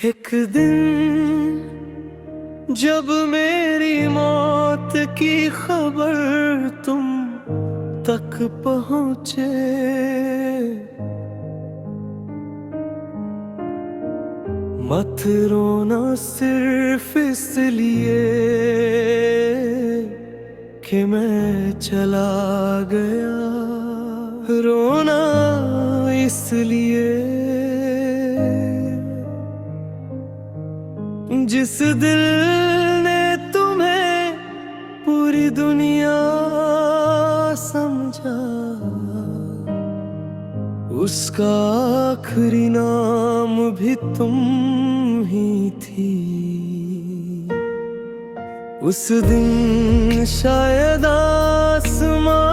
एक दिन जब मेरी मौत की खबर तुम तक पहुंचे, मत रोना सिर्फ इसलिए कि मैं चला गया, रोना इसलिए जिस दिल ने तुम्हें पूरी दुनिया समझा, उसका आखिरी नाम भी तुम ही थी। उस दिन शायद आसमां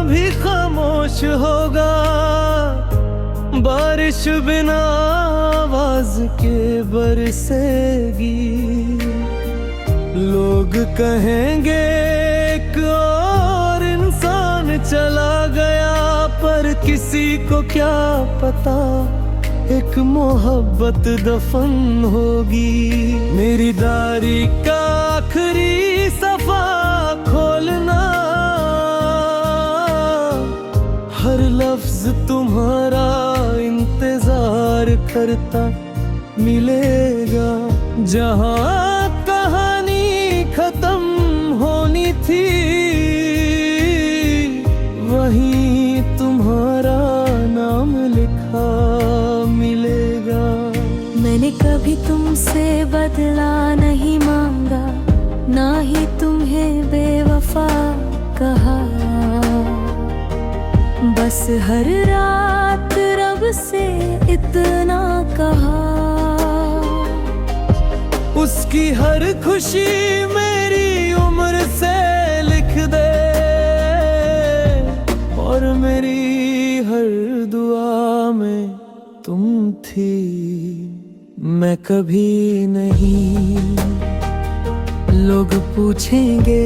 भी खामोश होगा, बारिश बिना आवाज के बरसेगी। लोग कहेंगे एक और इंसान चला गया, पर किसी को क्या पता एक मोहब्बत दफन होगी। मेरी दारी का आखिरी सफा खोलना, हर लफ्ज तुम्हारा इंतजार करता मिलेगा। जहां कहानी खत्म होनी थी, वहीं तुम्हारा नाम लिखा मिलेगा। मैंने कभी तुमसे बदला नहीं मांगा, ना ही तुम्हें बेवफा कहा। बस हर रात रब से इतना कहा, उसकी हर खुशी मेरी उम्र से लिख दे, और मेरी हर दुआ में तुम थी। मैं कभी नहीं, लोग पूछेंगे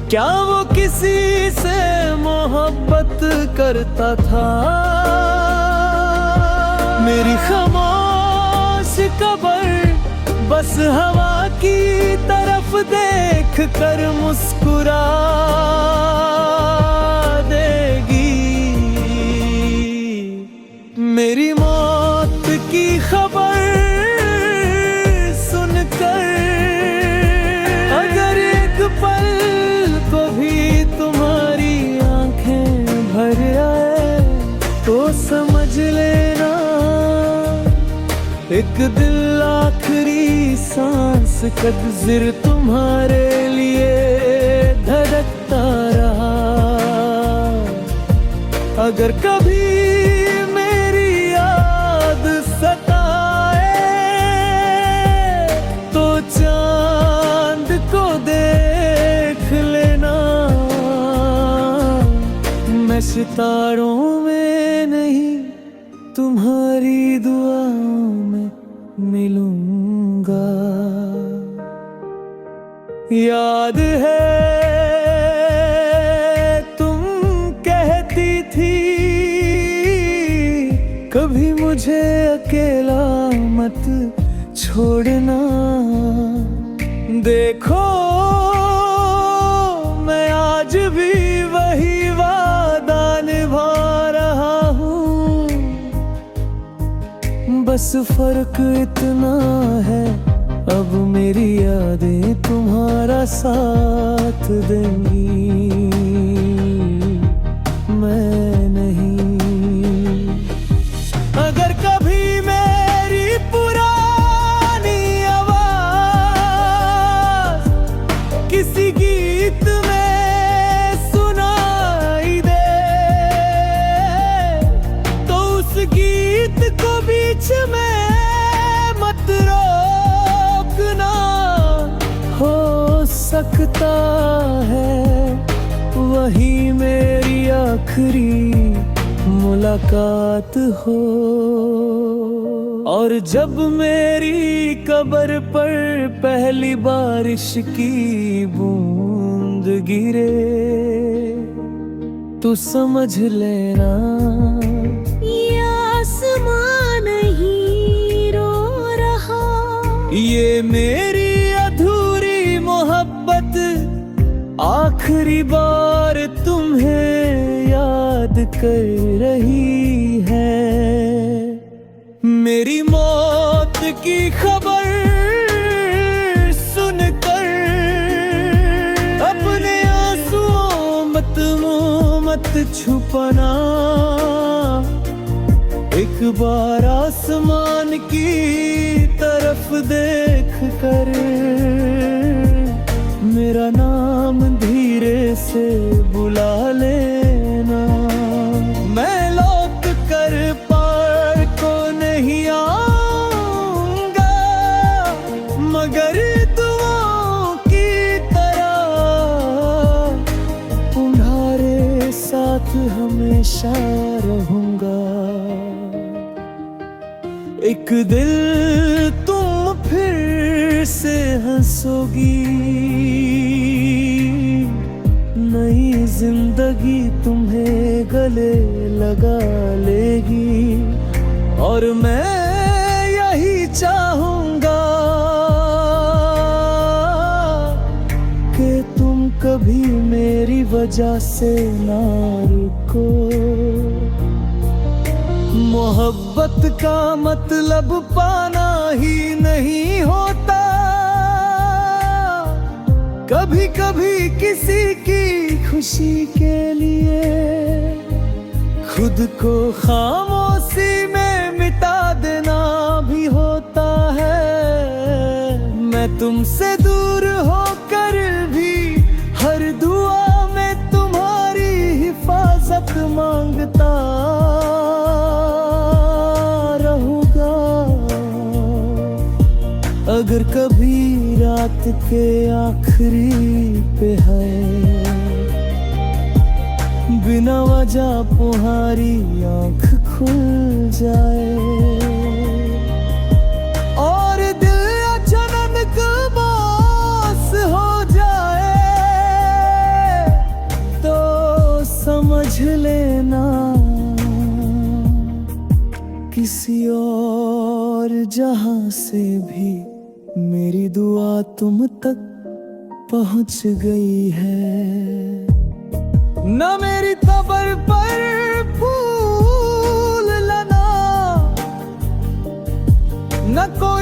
क्या वो किसी से मोहब्बत करता था। मेरी खामोश कब्र बस हवा की तरफ देख कर मुस्कुरा देगी। मेरी मौत की खबर सुनकर अगर एक पल को भी तुम्हारी आंखें भर आए, तो समझ लेना एक दिल आखिरी सांस कदर तुम्हारे लिए धड़कता रहा। अगर कभी मेरी याद सताए, तो चांद को देख लेना, मैं सितारों में नहीं तुम्हारी दुआओं में मिलूंगा। याद है तुम कहती थी कभी मुझे अकेला मत छोड़ना। देखो मैं आज भी वही वादा निभा रहा हूँ, बस फर्क इतना है अब मेरी यादें तुम्हारा साथ देंगी, मैं नहीं। अगर कभी मेरी पुरानी आवाज किसी गीत में सुनाई दे, तो उस गीत को बीच में मत रोकना। हो सकता है वही मेरी आखिरी मुलाकात हो, और जब मेरी कब्र पर पहली बारिश की बूंद गिरे, तू समझ लेना ये आसमां नहीं ये मेरी अधूरी मोहब्बत आखिरी बार तुम्हें याद कर रही है। मेरी मौत की खबर सुनकर अपने आंसुओं मत छुपाना। एक बार आसमान की तरफ देख कर मेरा नाम धीरे से बुला लेना। मैं लौट कर पार को नहीं आऊंगा, मगर दुआओं की तरह तुम्हारे साथ हमेशा रहूंगा। एक दिल तुम फिर से हंसोगी, नई जिंदगी तुम्हें गले लगा लेगी। और मैं यही चाहूंगा कि तुम कभी मेरी वजह से ना रुको। मोहब्बत का मतलब पाना ही नहीं होता, कभी कभी किसी की खुशी के लिए खुद को खामोशी में मिटा देना भी होता है। मैं तुमसे दूर होकर भी हर दुआ में तुम्हारी हिफाजत मांगता रहूंगा। अगर कभी रात के आखिरी पे है बिना वजह तुम्हारी आँख खुल जाए और दिल अचानक बास हो जाए, तो समझ लेना किसी और जहां से भी मेरी दुआ तुम तक पहुंच गई है। न मेरी कब्र पर फूल लाना, न कोई